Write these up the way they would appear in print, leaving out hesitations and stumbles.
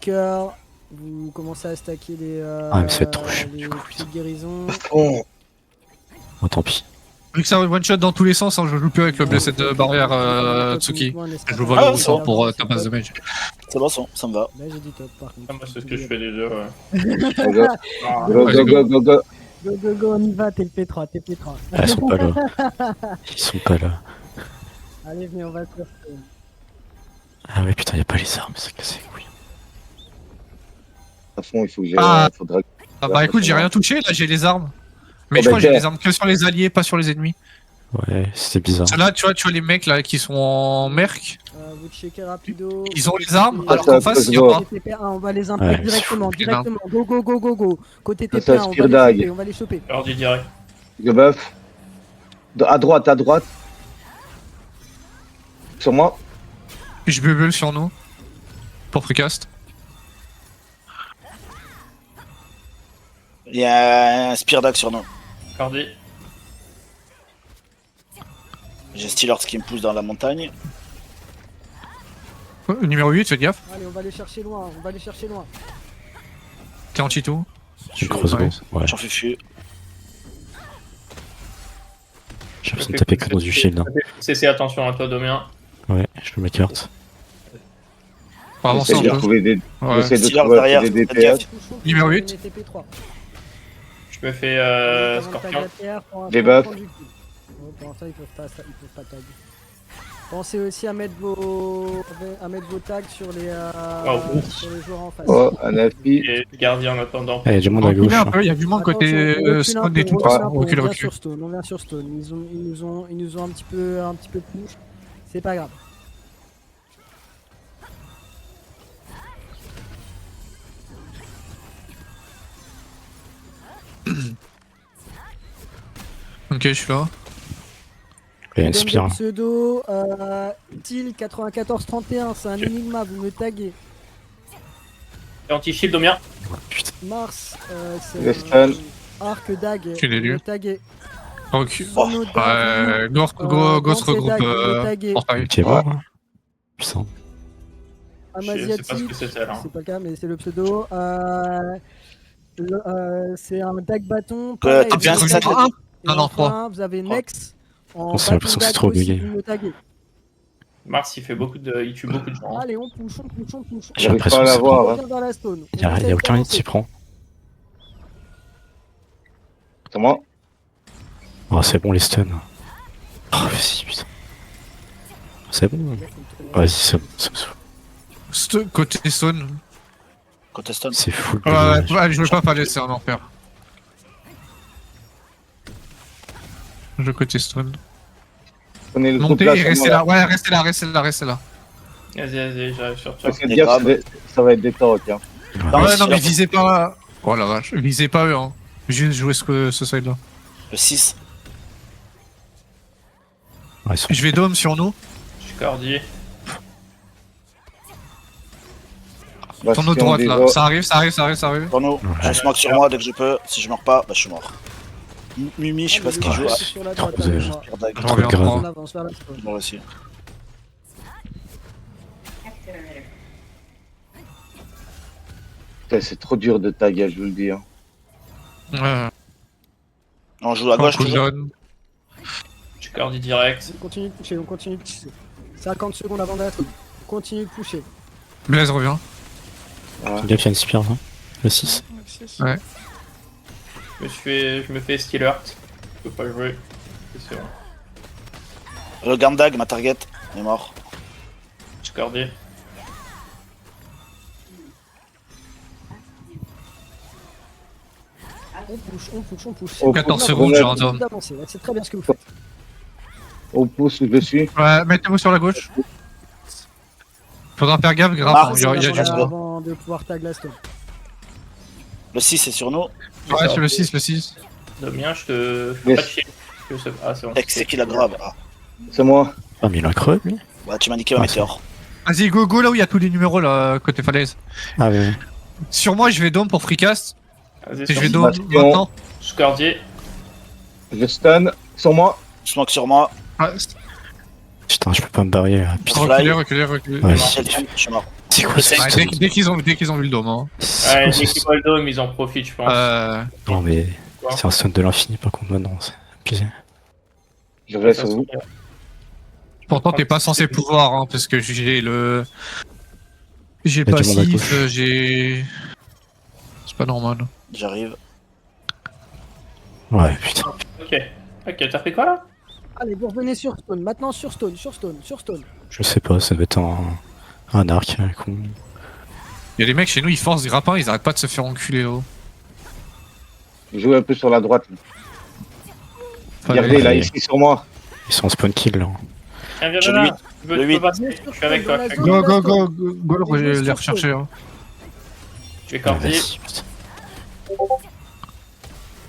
cœur. Vous commencez à stacker Ah, mais ça va être trop chiant, les du coup, petites guérisons. Oh. Oh, tant pis. Vu que ça one shot dans tous les sens, hein, je joue plus avec le blessed barrière Tsuki. Je joue Valo sort pour tapas damage. C'est bon, ça me va. Là j'ai dit top par contre. Ah, moi, c'est ce que je fais déjà, ouais. Go, Ah, go, go, go, go, go. Go go go, on y va, TP3, TP3. Ah, ils sont pas là. Ils sont pas là. Allez venez, on va se faire. Ah ouais, putain, y'a pas les armes, c'est cassé les couilles. À fond, il faut que j'ai. Ah. Faudra... Ah bah écoute, j'ai rien touché, là j'ai les armes. Mais Oh, je crois bah, que j'ai t'es- les armes que sur les alliés, pas sur les ennemis. Ouais, c'était bizarre. Là, tu vois les mecs là qui sont en merc, Vous checkez rapido. ils ont les armes, Et- alors qu'en face, il y a pas. Côté TP1, on va les impact Ouais, directement, c'est fou, directement. Go go go go go. Côté Ça, TP1, ça on aspire va les dag. choper, on va les choper. ordi direct. Go buff. À droite, à droite. Sur moi. Puis je bubble sur nous. Pour Freecast. Il y a un Spear Dag sur nous. Ordi. J'ai Steelers qui me pousse dans la montagne. Numéro 8, fais gaffe. Allez, on va les chercher loin, on va les chercher loin. T'es en Cheeto. J'ai une crossbow. Ouais, J'en fais fuir. j'ai l'impression de taper que dans du shield. Hein. CC, attention à toi, Domien. Ouais, je me carte. Faut avancer J'essaie un de peu. trouver des. Ouais. J'essaie de Steelers trouver derrière, des faites DPS. gaffe. Numéro 8. TP3. Je me fais Scorpion. Des buffs. Pour l'instant, ils peuvent pas tag. Pensez aussi à mettre vos tags sur les sur les joueurs en face. Oh, un AFI. Et gardien en attendant. Ah, y'a du monde à Recule gauche. un Hein. peu, il y a du monde côté Attention, on recule un spawn peu, et tout. on recule un peu, Recule, on vient recule. sur Stone, on vient sur Stone. Ils nous ont un petit peu push. C'est pas grave. Ok, je suis là. Il y a une Donne spire. le pseudo Til 9431, c'est un énigma, vous me taguez. Anti-shield, Domien. Ouais, putain. Mars, Le c'est stun. Arc Dag, Tu l'as lu. vous me taguez. Ok. Chrono Dag, Ghost Dante regroupe. Dag, vous me taguez. Portail. Ok, bon. Hein. Putain. Je sais pas ce Amasiatique, que c'est là. c'est pas le cas, mais c'est le pseudo. C'est un Dag bâton. Ouais, pareil, t'as vous bien me ça, taguez. ça, Et Non, non, enfin, 3. Vous avez Nex. En On s'est l'impression que c'est bâton trop Dag aussi, bugué. vous me taguez. Mars, il tue beaucoup de gens. hein. Allez, on push. J'ai J'arrive pas l'impression à que c'est On l'avoir. Hein. revient dans la stone. Y'a aucun hit qui prend. C'est moi. Oh, c'est bon les stuns. Oh, vas-y, putain. C'est bon. Vas-y, ça me saoule. Côté stone. Côté stun. C'est full. Ouais, je veux pas laisser un enfer. Je côté stone. Prenez le groupe Montez là. et sur restez moi, là. Ouais, restez là. Vas-y, j'arrive sur toi. Faites gaffe, ça va être des torques. Hein. Ouais, non, mais visez pas. Oh la vache, visez pas eux, hein. Juste jouer ce side là. Le 6. Ouais, ils sont... Je vais dome sur nous. Je suis cordier. Sur notre droite là. Ça arrive. Pour nous, je smoke sur moi dès que je peux. Si je meurs pas, bah je suis mort. Mimi, je sais pas ce qu'il joue. Ouais. Sur la droite, Trop de- moi. Spear Dag. Je reviens grave. en On avance vers la stone. Moi aussi. Putain, c'est trop dur de tag, je vous le dis. Hein. Ouais. On joue à gauche toujours. Cooldown. Je suis cordier direct. On continue de pusher, 50 secondes avant d'être. On continue de pusher. Blaze revient. Fais gaffe, y'a une spire, hein. Le 6. Ouais. Je me fais Steel Heart. Je peux pas jouer. C'est sûr. Le Gandag, ma target, il est mort. Je suis cordier. On push. Oh, 14 push. secondes, Ouais, j'ai un zone. Vous avancez, c'est très bien ce que vous faites. On pousse dessus. Ouais, mettez-vous sur la gauche. Faudra faire gaffe, grave. Ah, Il y a c'est du bien, monde. Avant de pouvoir tag la stone. Le 6 est sur nous. Ouais, sur le 6. Domien, je te. Yes. Pas de shield. Ah, c'est bon. C'est qui la grave? Ah. C'est moi. Ah, mais il a un creux, lui. Bah, tu m'as niqué un Ah, météore. Vas-y, go là où il y a tous les numéros là, côté falaise. Ah, ouais. Sur moi, je vais dome pour Freecast. Vas-y, Et je sur- vais dome Bastion. maintenant. Je suis cordier. Je stun. Sur moi. Smoke sur moi. Ah, Putain, je peux pas me barrer. Putain. reculez. Ouais. Je suis mort. C'est quoi Le ce cinq. Ouais, dès qu'ils ont vu le dôme. Hein. C'est Ouais, quoi dès ce- qu'ils voient le dôme, ils en profitent, je pense. Non mais Quoi c'est un stun de l'infini par contre maintenant, c'est abusé. Je reste Ça, sur vous. Pourtant, t'es pas censé pouvoir, hein, parce que j'ai le. J'ai y a du monde à passif, gauche. j'ai. C'est pas normal. J'arrive. Ouais putain. Ok. Ok, t'as fait quoi là? Allez, vous revenez sur Stone. Maintenant sur Stone, sur Stone, sur Stone. Je sais pas, ça doit être un arc con. Y'a des mecs chez nous, ils forcent des grappins, ils arrêtent pas de se faire enculer. Oh. Joue un peu sur la droite. Là. Fallait- Regardez, là, Allez. ici sur moi. Ils sont en spawn kill là. Viens, viens Je là. lui- Tu peux le huit. passer? Je suis avec toi. je suis avec toi. Go, les rechercher. Hein. Je vais Ah, cordier. vas-y, putain.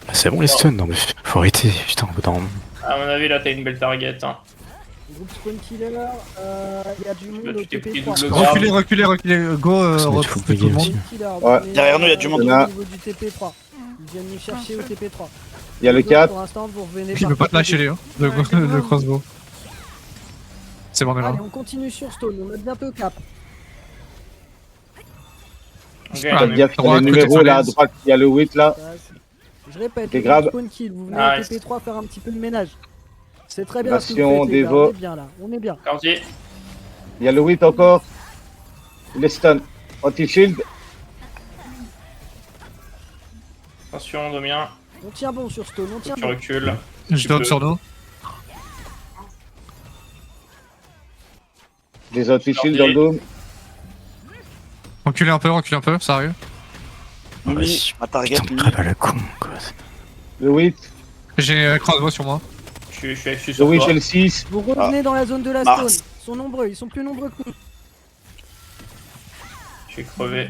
Ah, c'est bon les stuns, non mais faut arrêter, putain, au bout d'un moment. À mon avis, là, t'as une belle target. Hein. Groupe Spawn Killer, il y a du monde au tu t'es pris TP3. double grave. Reculez. Go, Ça va être retrouve full tout le monde. aussi. Killer, Ouais. vous Derrière nous, il y a du monde. Il y en a. Au niveau du TP3. Ils viennent nous chercher au TP3. Il y a le Les autres, 4. Pour l'instant, vous revenez Je par peux pas te côté lâcher, des- les le crossbow. C'est bon, on est là. Allez, on continue sur Stone, on a bientôt cap. Ok. Ah, Faites gaffe, il y a droite, les côté numéros là à falaise. droite. Il y a le 8 là. Je répète, C'est le grave. Spawn Kill, vous venez Ah, au TP3 faire un petit peu de ménage. C'est très bien ce que vous Nation, faites, les gars, Devo. on est bien là, on est bien. Cordier. Il y a le 8 encore. Il est stun. Anti-shield. Attention, Domien. On tient bon sur Stone, on tient Tu bon. recules. Je Tu donne peux. sur nous. Des anti-shield dans le dôme. Reculez un peu, ça arrive. Oui, Vas-y. ma target, Putain, lui. crève à la con quoi. Le 8. J'ai crossbow sur moi. Je suis Le sur 8 toi. et le 6. Vous revenez dans la zone de la Mars. Stone. Ils sont nombreux, ils sont plus nombreux que nous. Je suis crevé.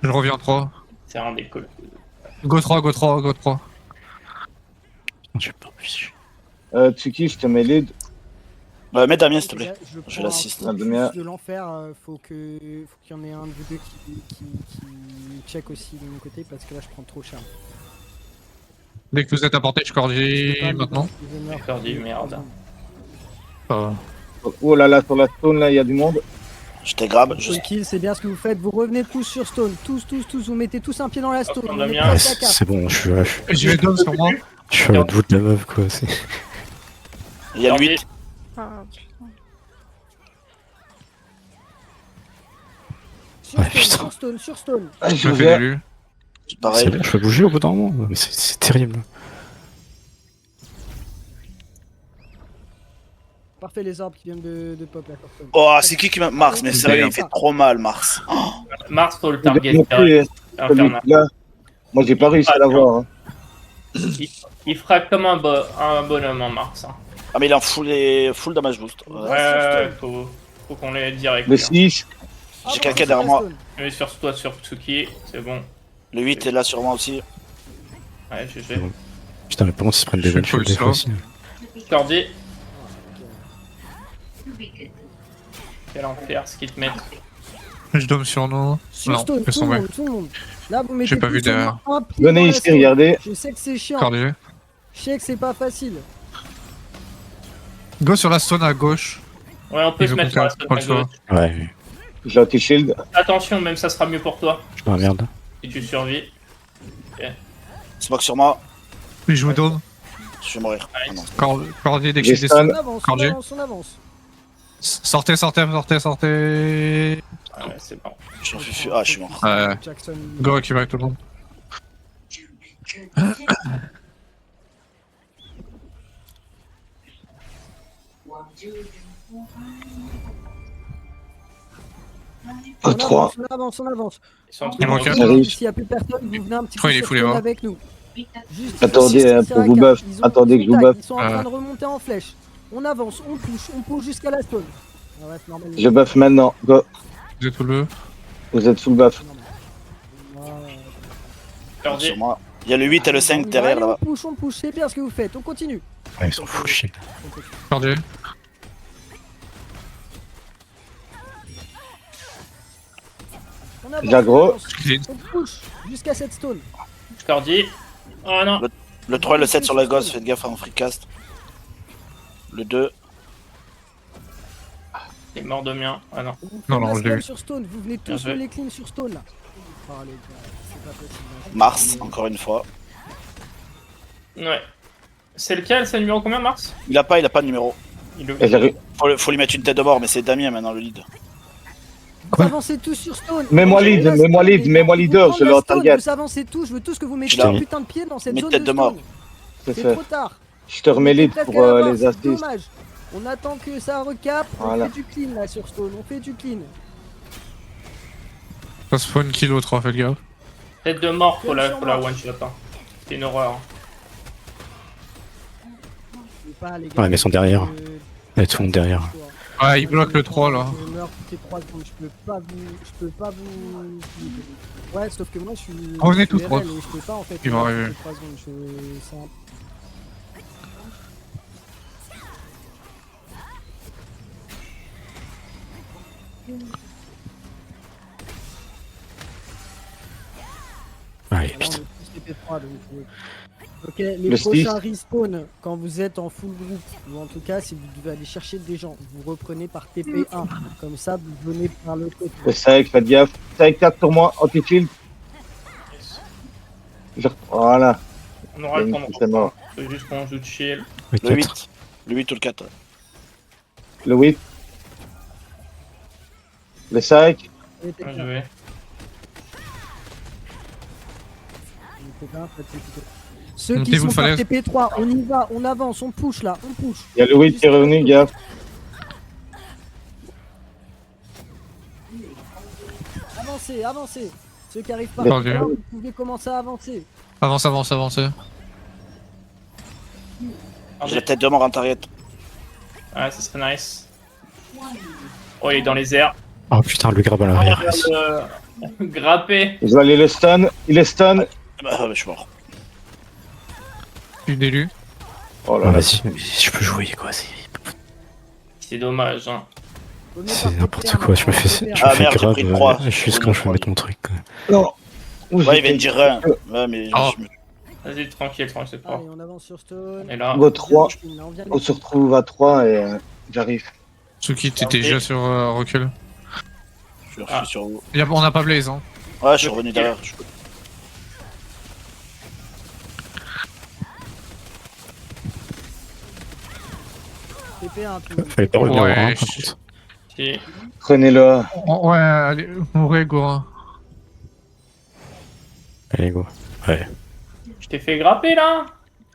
Je reviens 3. C'est un décolle. Go 3. Putain, j'ai pas réussi. Tsuki, je te mets lead. Mets Damien, s'il te plaît. Je Je prends l'assiste. un Ah, focus Damien. de l'enfer, faut qu'il y en ait un de vous deux qui check aussi de mon côté parce que là je prends trop cher. Dès que vous êtes à portée, je Je peux cordier pas, maintenant. les honneurs. Cordier, merde. Oh là là, sur la stone là, il y a du monde. Je te grab. Je... Stone kill, c'est bien ce que vous faites. Vous revenez tous sur Stone, tous, vous mettez tous un pied dans la Stone. Attention, On est Damien. presque à cap. C'est bon, je suis là, Je vais donne sur moi. je suis à l'autre bout de la meuf quoi. Il y a le Cordier. 8. Sur Ouais, Stone, putain. sur Stone, sur Stone. Ah, Je je me fais vais. l'élu. Pareil. C'est bon, je peux bouger au bout d'un moment, mais c'est terrible. Parfait, les orbes qui viennent de pop là, sur Stone. Oh, c'est qui m'a. Mars, mais sérieux, il fait trop mal, Mars. Oh, Mars pour le J'ai target. bien pris, direct. celui Infernal. là. Moi, j'ai pas réussi à l'avoir. Hein. Il fera comme un bonhomme en Mars. Hein. Ah, mais il est en full damage boost. Ouais. Ouais, faut qu'on l'ait direct. Le hein. 6. Ah, J'ai quelqu'un derrière moi. Je vais sur toi, sur Tsuki, c'est bon. Le 8 est là sur moi aussi. Ouais, GG. Putain, mais par contre, ils se prennent des Je suis one shots full des fois slow. aussi. Cordier. Quel enfer ce qu'ils te mettent. Je donne sur nous. Sur Non, Stone, laisse tout le tomber. monde, tout le monde. Là, vous mettez J'ai pas vu tous au derrière. moins un pied dans Venez la ici, Stone. regardez. Je sais que c'est chiant. Cordier. Je sais que c'est pas facile. Go sur la stone à gauche. Ouais, on peut Il se veut mettre sur la qu'on pas le stone à gauche. Ouais, J'ai anti-shield. Attention, même ça sera mieux pour toi je m'emmerde. si tu survis. Smoke sur moi. Il joue dôme. Je vais mourir. Ah non. Cordier dès que J'ai j'ai des stun. On avance, on Cordier. avance, on avance. Sortez. Ah ouais, c'est bon. Je suis Ah, je suis mort. Ouais. Jackson. Go récupérer tout le monde. On trois. avance, on avance, on avance. Ils sont en train Il de manque un. monter. Arrive. S'il n'y a plus personne, vous venez un petit Je peu crois qu'il est sur fou, les Stone bras. avec nous. Juste Attendez, ici, pour c'est vous Raka. buff. Ils ont Attendez que je vous contact, buff. Ils sont en train de remonter en flèche. On avance, on pousse jusqu'à la Stone. Ah ouais, c'est normal. Je buff maintenant. Go. Vous êtes tout le. Vous êtes full buff. Cordier. Sur moi. Il y a le 8 et le 5 derrière Allez, là-bas. on push, c'est bien ce que vous faites, on continue. Ouais, ils sont fous, shield. Cordier. On avance, J'aggro. on avance. On push jusqu'à cette Stone. Cordier. Oh non. Le 3 et le 7 sur la gosse, faites gaffe à un free cast. Le 2. Il est mort de mien. Ah non. Non, je l'ai vu. Sur Stone, vous venez tous Bien sur joué. les cleans sur Stone là. Oh les gars, c'est pas possible. Mars, encore une fois. Ouais. C'est lequel? C'est le numéro combien, Mars? Il a pas de numéro. Il le... Et j'arrive. Faut lui mettre une tête de mort, mais c'est Damien maintenant le lead. Vous avancez tous sur Stone. Mets-moi lead, Stone, mets-moi les lead, gars. mets-moi Vous leader, prenez je la leur Stone, target. Vous avancez tous, je veux tous que vous mettiez Je un l'ai. putain de pied dans cette Mets zone tête de de mort. Stone. C'est C'est fait. trop tard. Je te remets lead Peut-être pour qu'à la fin, les c'est assists. dommage. On attend que ça recap, Voilà. on fait du clean là sur Stone, on fait du clean. Ça spawn kill au 3, faites gaffe. Tête de mort, faut Sur la Mars. one shot. Hein. C'est une horreur. Et pas, les gars, Ouais, mais ils sont derrière. Il y a tout le monde derrière. Ouais, il bloque le 3 là. Je meurs toutes les 3 secondes, je peux pas vous... Ouais, sauf que moi je suis... Revenez je suis tous, RL, Rod. et je peux pas en fait... Il va toutes arriver. les 3 secondes, c'est un- Allez, Là, on putain. est tous TP3, donc, ok, les Le prochains respawn, quand vous êtes en full group, ou en tout cas si vous devez aller chercher des gens, vous reprenez par TP1, comme ça vous venez par le côté. Le Saek, faites gaffe. Saek 4 sur moi, anti-shield. Voilà. On aura le temps. C'est mort. Faut juste qu'on joue de shield. Le Peut-être. 8. Le 8 ou le 4. Le 8. Le Saek. Allez, TP1, Je vais. TP1, faites TP2. Ceux qui Montez-vous sont de par falaise. TP3, on y va, on avance, on push là, on push. Il y a le 8 qui est revenu, gaffe. Avancez, avancez. Ceux qui arrivent par Perdu. TP1, vous pouvez commencer à avancer. Avance, avance, avance. J'ai la tête de mort en target. Ouais, ça serait nice. Oh, il est dans les airs. Oh putain, le grab à Oh, l'arrière. regarde, grappé. Vous allez le stun. Il est stun. Bah, je suis mort. Je suis d'élu. Oh Ah, là là. vas-y, je peux jouer quoi. C'est dommage. Hein. Venez C'est par n'importe TP1, quoi. Je me fais, TP1. je me Ah, fais merde, j'ai grab. pris le 3. Juste quand je vais mettre mon truc. quoi. Non. Ouais, il vient de dire rien. Ouais, mais Oh. je me- Vas-y, tranquille, c'est pas. Allez, on avance sur Stone. Et là, Go 3. Là, on vient de- On se retrouve à 3 et j'arrive. Tsuki, t'étais déjà sur recul. je Ah. suis sur vous. On n'a pas Blaze, hein. Ouais, je suis revenu derrière. TP1, tout le monde. Fallait pas revenir Ouais, en 1 je- par contre. si. Prenez-le. Ouais, allez, mourrez, Gora. Allez, go. Ouais. Je t'ai fait grapper là.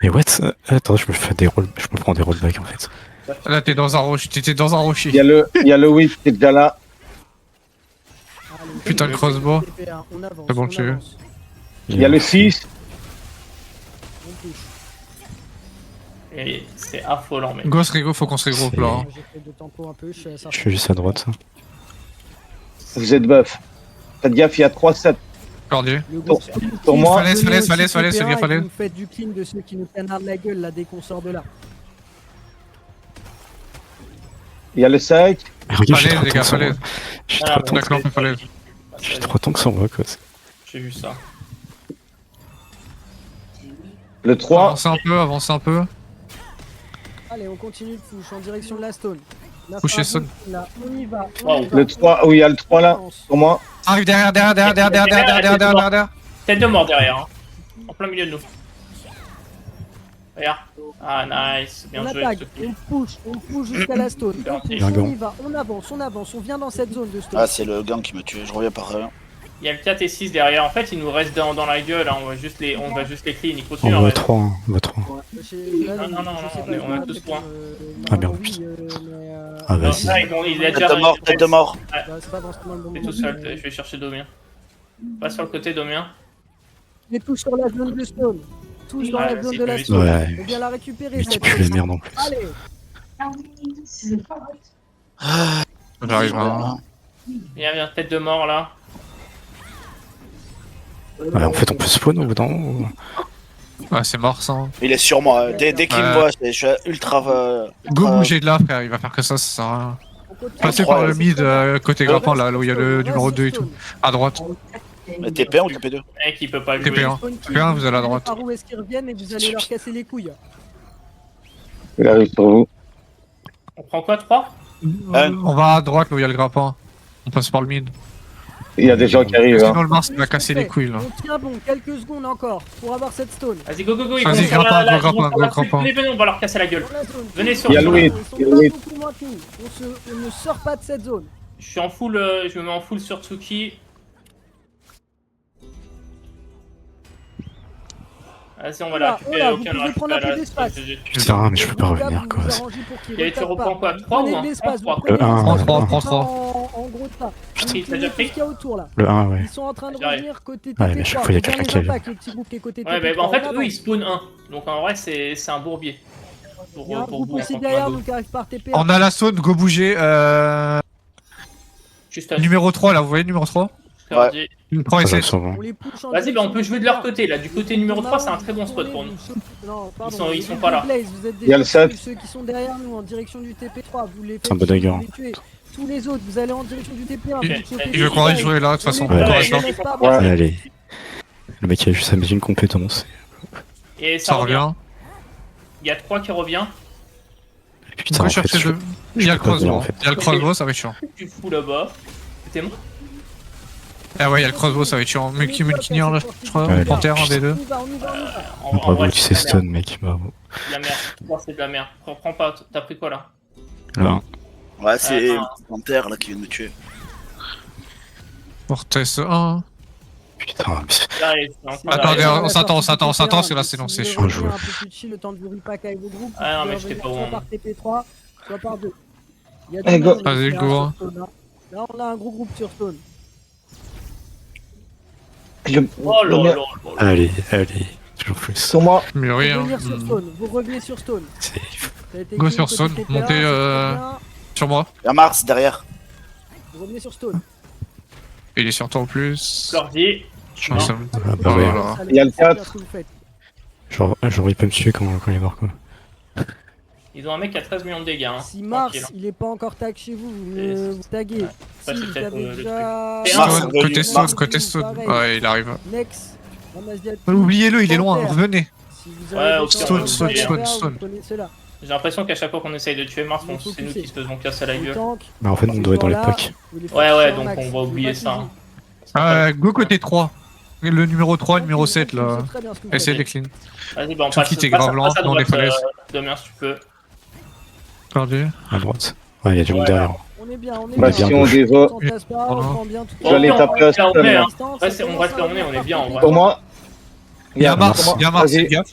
Mais what? Attends, je me fais des rolls. Je me prends des rollbacks en fait. Là, t'es dans un rocher. T'étais dans un rocher. Il y a le 8 qui est déjà là. Allez, Putain, le crossbow. TP1, on avance. C'est bon, on j'ai eu. avance. Il y a le 6. On touche. Et c'est affolant, mec. Go, se regroupe, faut qu'on se regroupe là. hein. J'ai fait de tempo un peu, je suis à ça. Je suis juste à droite. Vous êtes buff. Faites gaffe, il y a 3-7. Cordier. Le groupe Pour moi- Falaise, venez falaise, aussi falaise, falaise, TP1 fais gaffe, et falaise. Vous faites du clean de ceux qui nous canardent la gueule là dès qu'on sort de là. Il y a le 5. Regarde, j'ai Falaise, trop les de gars, temps sans falaise. moi. J'ai Ah, trop de bon, temps. La clampe, c'est- falaise. J'ai trop de temps que sans moi quoi. J'ai vu ça. Le 3. Avancez un peu, avancez un peu. Allez, on continue de push en direction de la stone. Là, Pusher ça va, Stone. là, on y va. Wow. Le 3. Oui, il y a le 3 là. Pour moi. Arrive derrière, derrière. Tête de mort derrière. Hein. En plein milieu de nous. Regarde. Ah, nice. Bien On joué. attaque, Sophie. on push jusqu'à la stone. On push, Bien, on y va, on avance, on vient dans cette zone de stone. Ah, c'est le gang qui m'a tué. Je reviens par rien. Il y a le 4 et 6 derrière. En fait, il nous reste dans la gueule. Hein. On va juste les clean. Il faut On suivre. va ouais. 3, on va 3. Non, non, je on a tous points. Ah, merde, Ah, Non, vas-y. ça, il a Tête déjà. de mort, tête de mort. C'est pas dans ce moment. T'es tout seul. Je vais chercher Domien. Pas sur le côté, Domien. On est tous sur la zone de stone. Tous dans Ouais, la zone c'est de la plus stone. Ouais. On vient la récupérer. Mais tu cette pues la zone. merde en plus. Allez, J'arrive à. Viens, tête de mort là. Ouais, en fait, on peut spawn au bout d'un moment. Ouais, c'est mort ça. Il est sur moi. Dès qu'il me Ouais. voit, je suis ultra. Go bouger de là, frère. Il va faire que ça sert à rien. on continue. Passez Trois, par le ouais. mid côté grappin là où il y a le numéro 2 et tout. À droite. Mais TP1 ou TP2? Mec, il peut pas jouer. TP1. TP1, vous allez à droite. Par où est-ce qu'ils reviennent et vous allez leur casser les couilles. Il arrive sur vous. On prend quoi, 3? On va à droite là où il y a le grappin. On passe par le mid. Il y a des gens qui arrivent. Sinon Hein. le Mars il va casser les couilles là. On tient bon, quelques secondes encore pour avoir cette stone. Vas-y, go, go, go, ils Vas-y, vont faire grappin, la- go, ils vont grappin, faire la go, truc. grappin. Venez, on va leur casser la gueule. Dans la zone. Venez sur Il y a le Louis. Ils sont Il y a pas Louis. beaucoup moins que nous. On ne sort pas de cette zone. Je suis en full, je me mets en full sur Tsuki. Vas-y, on va la récupérer, voilà, vous aucun pouvez prendre un peu d'espace. Putain, mais je peux pas revenir, quoi. Et tu reprends quoi, 3 ou 1? Le 1, Prends ouais, trois, le prends 1. trois. En gros de ça. Putain, Vous t'as déjà prenez pris tout ce qu'il y a autour là. Le 1, ouais. Ils sont en train de J'arrive. revenir côté TP3. Ouais, mais à chaque fois, il y a Bien quelqu'un les qui arrive. impacts, le petit groupe qui est côté Ouais, TP3. bah en fait, avant. eux ils spawnent 1. Donc en vrai, c'est un bourbier. Il y a un Pour groupe vous, en aussi tant que derrière Mado. nous qui arrive par TP. On a la zone, go bouger. Juste un Numéro 3 là, vous voyez numéro 3? Sturdy. Une 3 et Ça, 7. ça va. On les push en Vas-y, bah on peut jouer de leur direction côté là. Du côté numéro 3, c'est un très bon spot pour nous. Ils sont pas là. Vous êtes Il y a le set. ceux qui sont derrière nous en direction du TP3. Vous les faites C'est un bon dagger. vous les tuez. Tous les autres, vous allez en direction du TP1. Ok. vous chopez Et Et je les croirais autres. jouer là de toute façon. On les Ouais. prend, Ouais. on les laisse pas Ouais. avancer. Allez. Le mec a juste à mettre une compétence. Et Ça ça revient. revient. Il y a 3 qui revient. Et On putain, peut en fait, chercher je... deux. Il y a le peux pas venir, crossbow. en fait. Il y a le crossbow, ça va être chiant. Tu fous là-bas. C'était moi. Ah ouais, il y a le crossbow, ça va être chiant. Multinier là, je crois. Ouais, Panthère, un des deux. On y va, on y va, on y va. En Bravo, vrai, tu c'est sais de la stun, mec. Bravo. merde. De la merde. Oh, c'est de la merde. Reprends pas. T'as pris quoi là? Le 1. Ouais, c'est Ah. Panthère là qui vient de me tuer. Mortes 1. Putain, mais... J'arrive. je suis en train Attendez, d'arriver. on s'attend, parce que là, c'est lancé. Si chaud. vous voulez un peu plus de chill, le temps de vous repack avec vos groupes. Ah, non, vous mais pouvez j'étais pas revenir bon. soit par TP3, soit par 2. Il y a Allez, deux go. zones, Vas-y, il y a go. un sur Stone, là. Là, on a un gros groupe sur Stone. Je... Oh là là là. Allez, allez. Toujours plus. Sur moi. Mais Vous rien. revenir sur Stone, vous revenez sur Stone. C'est... Ça a été Go clean sur côté Stone, TP1, montez, c'est très bien. Sur moi. Il y a Mars derrière. Vous revenez sur Stone. Il est sur toi en plus. Lordi. Ah, ça- Ah, bah ouais. Voilà. Il y a le C'est bien 4. ce que vous faites. Genre, il peut me tuer quand il est mort, quoi. Ils ont un mec qui a 13 millions de dégâts. Hein. Si Mars, Tranquille. il est pas encore tag chez vous, vous Et- vous taguez. Ouais. Si Ça, c'est vous peut-être, avez le déjà... truc. Mars, Stone, on côté veut Stone, du- côté Stone. Pareil. Ouais, il arrive. Nex, Ramazdiat, Oubliez-le, il est loin, Panthère. revenez. Si vous Ouais, avez au des pire, choses Stone, à Stone, faire, Stone, vous Stone. prenez cela. J'ai l'impression qu'à chaque fois qu'on essaye de tuer Mars, Il faut c'est nous pousser. qui se faisons casser la Vous gueule. tank, Bah, en fait, on doit être dans les packs. vous les faites Ouais, ouais, sur donc max, on va vous oublier faites ça. easy. Go côté 3. Le numéro 3, numéro 7 C'est là. très bien ce que vous Essayez faites. de les clean. Vas-y, bah on Tout passe. qui t'est passe- grave lent passe à dans les droite, falaises. Demain, si tu peux. Perdu. À droite. Ouais, il y a du monde Ouais. derrière. On est bien, on est Bah, bien. si on des On autres. s'entasse pas, on prend bien tout Je vais aller on taper reste à là, on Stone, est, là. hein. Ouais, on reste là, on est bien en vrai. Pour moi. Il y a Mars, Comment- il y a Mars, Vas-y. fais gaffe.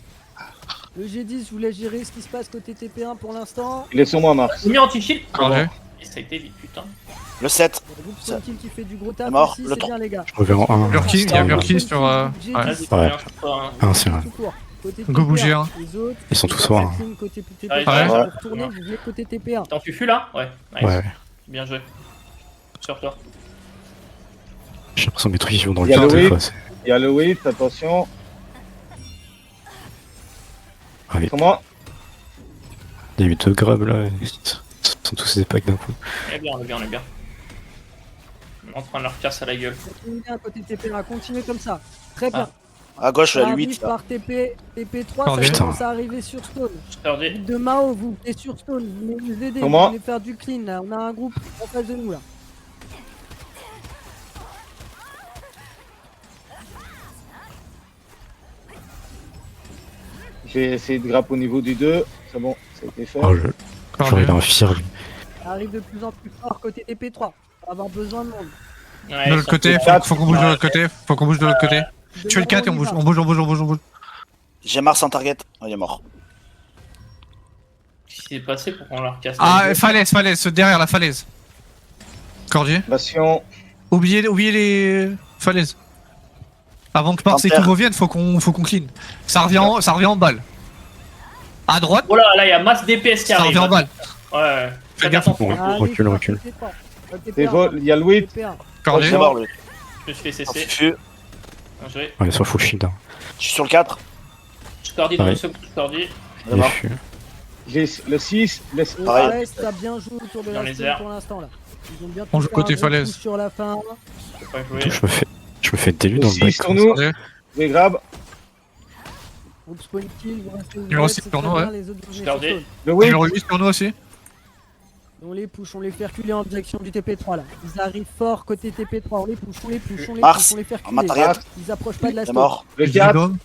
Le G10, je voulais gérer ce qui se passe côté TP1 pour l'instant. Il est sur moi, Mars. J'ai mis anti-shield. Perdu. Et ça a été vite, putain. Le 7. Le groupe Stone Team qui fait du gros taf mort, aussi, le c'est temps. bien les gars. Je reviens en 1. Lurky, il y a Lurky sur. Ouais. Vas-y, Ouais. c'est bien, je crois, hein. Ah, c'est vrai. Tout court. Côté Go TP1, bouger, hein. les autres, Ils sont tous forts, hein. clean côté TP1. Ouais. Vous Ouais. retournez, vous venez côté TP1. T'en fufu là? Ouais. Nice. Ouais. Bien joué. Sur toi. J'ai l'impression que mes trucs ils vont dans le Il y a cœur le des whip. fois. c'est- Il y a le 8, attention. Ah oui. Sur moi. Il y a eu deux grabs là. Ils sont tous des packs d'un coup. On est bien, on est bien, on est bien. On est en train de leur casser la gueule. Continuez bien côté TP1, continuez comme ça. Très bien. À gauche, Ça le arrive 8 là. par TP, TP3, Pardon. ça commence à arriver sur Stone. Perdu. Groupe de Mao, vous venez sur Stone, vous venez nous aider, vous Comment venez faire du clean là. On a un groupe en face de nous là. J'ai essayé de grapper au niveau du 2. C'est bon, ça a été fait. Oh, Perdu. j'aurais un fire lui. Ça arrive de plus en plus fort côté TP3. On va avoir besoin de monde. Ouais, De l'autre côté, faut qu'on bouge de l'autre côté. Faut qu'on bouge de l'autre côté. Tu es le 4 et on bouge, on bouge, on bouge, on bouge, on bouge. J'ai Mars en target. Oh, il est mort. Qu'est-ce qui s'est passé pour qu'on leur casse la Ah, gueule? falaise, derrière la falaise. Cordier. Passion. Oubliez les falaises. Avant que Mars et tout Panthère. reviennent, faut qu'on clean. Ça revient en balle. À droite, Oh là, là, il y a masse DPS qui ça arrive. revient en balle. Ouais, ouais. Fais Faites gaffe. attention. Ouais. Ça arrive Recule, par recule. TP3. Des vols, il y a le 8. TP1. Cordier. C'est mort, lui. Je me suis fait En cesser. fufu. Bien joué. Ouais, sur full shield. Hein. Je suis sur le 4. Je cordis dans Ouais. une seconde, je cordis. Il est Il mort. fut. J'ai le 6. Le Pareil. reste a bien joué autour de Dans la les Stone airs. pour l'instant là. Ils ont bien On pu joue faire côté un gros falaise. coup sur la fin. Faut pas jouer. Je me fais délu Le dans le 6 bac. sur quoi. nous. Cordier. Je vais grab. Groupe spawn kill, vous restez Numéro ouvert, six c'est sur très nous, bien, ouais. les autres vous venez Regardez. sur Stone. Le 8. Numéro 8 sur nous aussi. On les push, on les fait reculer en direction du TP3 là. Ils arrivent fort côté TP3, on les push, on les push, on les Mars, push, on les fait en reculer. matériel, Ils approchent pas de la c'est stone. mort. Le J'ai 4. dôme.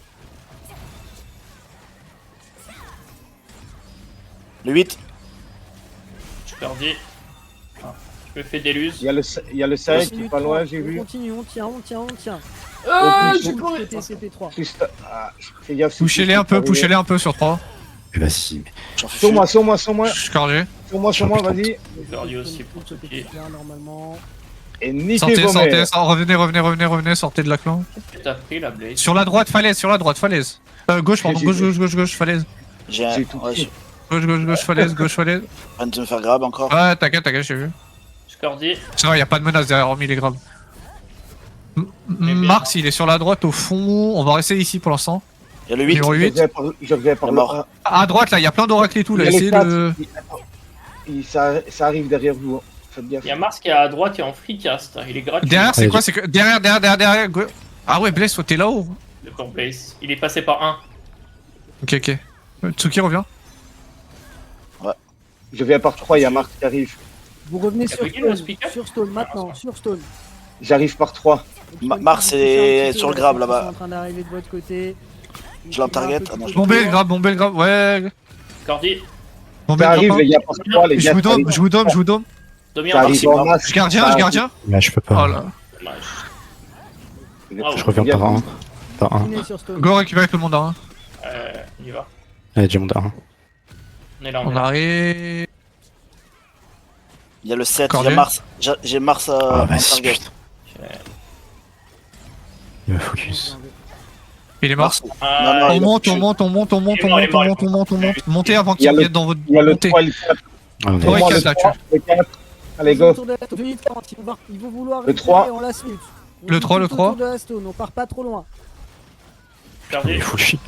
Le 8. Scordi. Je me fais des Il y a le 5 qui est pas loin, j'ai On vu. continue, on tient. Oh, j'ai couru. Côté TP3. Juste. Ah, fais gaffe. Poussez-les un peu, poussez-les un peu sur 3. Mais vas-y, mais. J'en fais Sur full. moi, sur moi, sur moi. Scorgé. Sur moi, vas-y. Scordi aussi pour Tsuki. Normalement. Et niquez Sortez, vos sortez, mères. revenez, sortez de la clan. Qu'est-ce que t'as pris la Blaze? Sur la droite, falaise, falaise. Gauche, pardon, gauche, falaise. J'ai J'ai tout ouais, pris. Gauche, falaise. viens de me faire grab encore. Ouais, t'inquiète, j'ai vu. Scordi. C'est vrai, y a pas de menace derrière, hormis les grabs. Marx, il est sur la droite au fond. On va rester ici pour l'instant. Il y a le 8. Numéro 8. Je reviens par Il est mort. là. À droite, là, y a plein d'oracles et tout. Là, Il y a essayez le 4. de. Ça arrive derrière vous. Faites gaffe. Il y a Mars qui est à droite et en freecast. Il est gratuit. Derrière, c'est Ouais, quoi? C'est que. Derrière. Ah ouais, Blaze, toi, t'es là-haut. Le pour Blaze. Il est passé par 1. Ok. Tsuki revient. Je viens par 3, il y a Marc qui arrive. Vous revenez T'as sur bugué le Stone, speaker? sur Stone maintenant, sur Stone. J'arrive par 3. Mars est sur le grab, là-bas. Ils sont en train d'arriver de votre côté. Je l'en target. Ah non, je- Bombez le grab, ouais. Scordi. Bombez Ça le arrive, grab. les gars, par 3, les Je gars. vous ça arrive. dôme, je vous dôme. Domi Ça en arrive partie. en masse. Je gardien. Là, je peux pas. Oh là. Dommage. Je reviens par un. Par un. Continuez sur Stone. Go récupérer tout le monde à 1. On y va. Allez, du monde à un. On est là, on est On là. arrive. Il y a le 7. Il y Cordier. a Mars. J'ai Mars Ah, en vas-y, target. putain. Il me focus. Il est mort. Non, On il a- monte. Montez avant Il y a qu'il le- vienne dans votre. Il y a le Montez. 3 et le 4. Ah, on est. Ouais, Pour moi, casse le là, 3, le 4. Allez, go. Autour de la 2 minutes 40, ils vont vouloir Le récupérer, 3. on la smute. On Le est 3, tout le 3. autour de la Stone, on part pas trop loin. On Scordi. est full shit.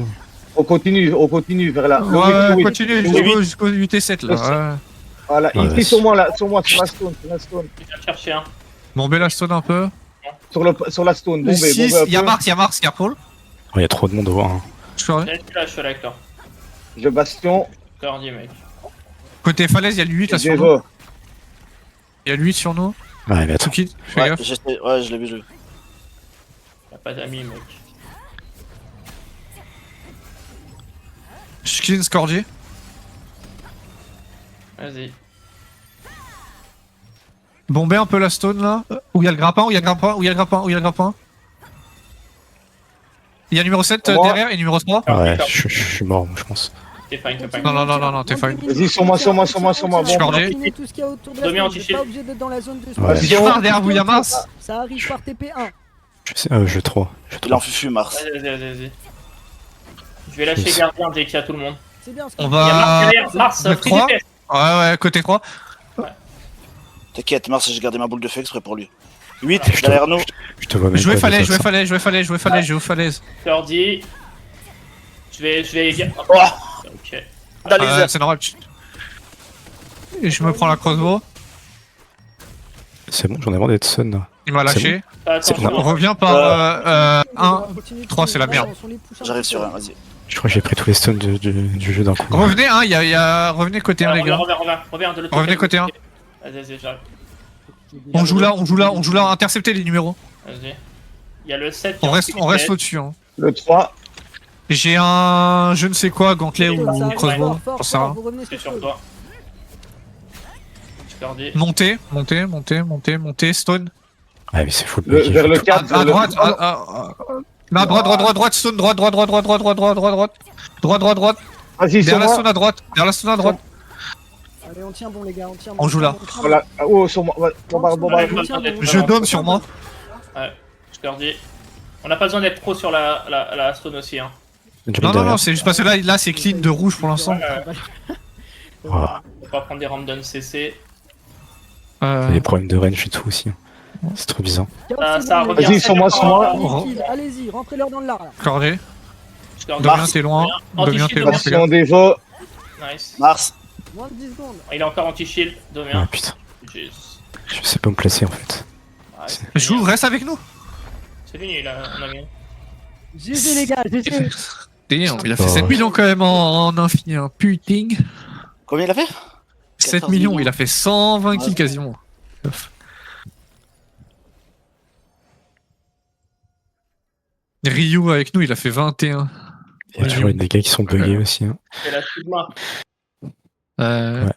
On continue vers là. Ouais, continue Le jusqu'au 8 et 7 là. Ouais. Voilà, Ouais, il est sur moi là, sur la stone, Je viens chercher un. Bombez la stone un peu. sur la stone, Le bombez, 6, bombez un il y a peu. Marx, Carpool. Il y a trop de monde au voir. Je suis Je suis là avec toi. Je bastion, Scordi, mec. Côté falaise, il y a le 8 là je sur nous. dévore. Il y a le 8 sur nous. Ouais, mais attends. Tsuki, fais Ouais, gaffe. ouais, je l'ai vu. Y'a pas d'amis, mec. Je clean Scordi. Vas-y. Bombez un peu la stone là. Où il y a le grappin. Il y a numéro 7 Moi. derrière et numéro 3. Ouais, je suis mort, je pense. T'es fine, t'es fine. Non, t'es fine. Vas-y, sur moi, Bon, Scorgé. continuez tout ce qu'il y a autour de la Domi Stone, anti-shield. vous êtes pas obligé d'être dans la zone de Ouais. spawn. Il y a Mars derrière vous, il y a Mars. Ça arrive par TP1. Je sais, je 3. Il en fufu, Mars. Vas-y. Je vais lâcher gardien dès qu'il y a tout le monde. C'est bien ce On Il y a Mars va. derrière, Mars, Le free 3. DPS. Ouais, côté 3. T'inquiète, Mars, j'ai gardé ma boule de feu exprès pour lui. 8 Je te- derrière nous. Je te vois même Jouez pas, falaise, mais jouez falaise. Scordi. Je vais. Oh, Ok. Analyse. C'est normal. Et je me prends la crossbow. C'est bon, j'en ai marre d'être sun là. Il m'a lâché. Attention. On revient par 1. 3, c'est la merde. J'arrive sur un, vas-y. Je crois que j'ai pris tous les stuns du jeu d'un coup. Revenez, hein, revenez côté 1, les gars. Reviens de l'autre Revenez côté 1. Vas-y, j'arrive. On joue là, interceptez les numéros. Vas-y. Il y a le 7. On reste au-dessus. Hein. Le 3, J'ai un je ne sais quoi, gantelet ou crossbow. J'en sais rien. Vous revenez C'est sur sur Stone. toi. Scordi. Montez, stone. Ouais, mais c'est full vers buggy. le À 4, droite, non, droite, stone, droite. Vas-y, sur Derrière la moi. stone à droite. Allez, on tient bon, les gars, on tient bon. On joue là. Voilà. Oh, sur moi. Ouais, bombarde. Je dôme sur moi. Scordi. On n'a pas besoin d'être pro sur la stone aussi. Hein. Non, c'est juste parce que là c'est clean de rouge pour l'instant. Oh, On va pas prendre des random CC. il y a des problèmes de range et tout aussi. C'est trop bizarre. Ça revient. Vas-y, sur moi. Allez-y, rentrez-leur dans le lard là. Cordé. Scordi. Damien, t'es loin. Damien, t'es loin. Bastion dévot. Nice. Mars. Moins de 10 secondes. Il est encore anti-shield. Ah Damien. putain, Jeez. je sais pas me placer en fait. Ouais, c'est Joue, fini. reste avec nous. C'est fini là, on a gagné. GG les gars, GG. Il a fait 7 millions quand même en infini, un puting. Combien il a fait 7 14 millions, millions. il a fait 120 kills Ouais. quasiment. Ryu avec nous, il a fait 21. Il y a toujours des gars qui sont buggés aussi. Hein. C'est la Sigma. Ouais.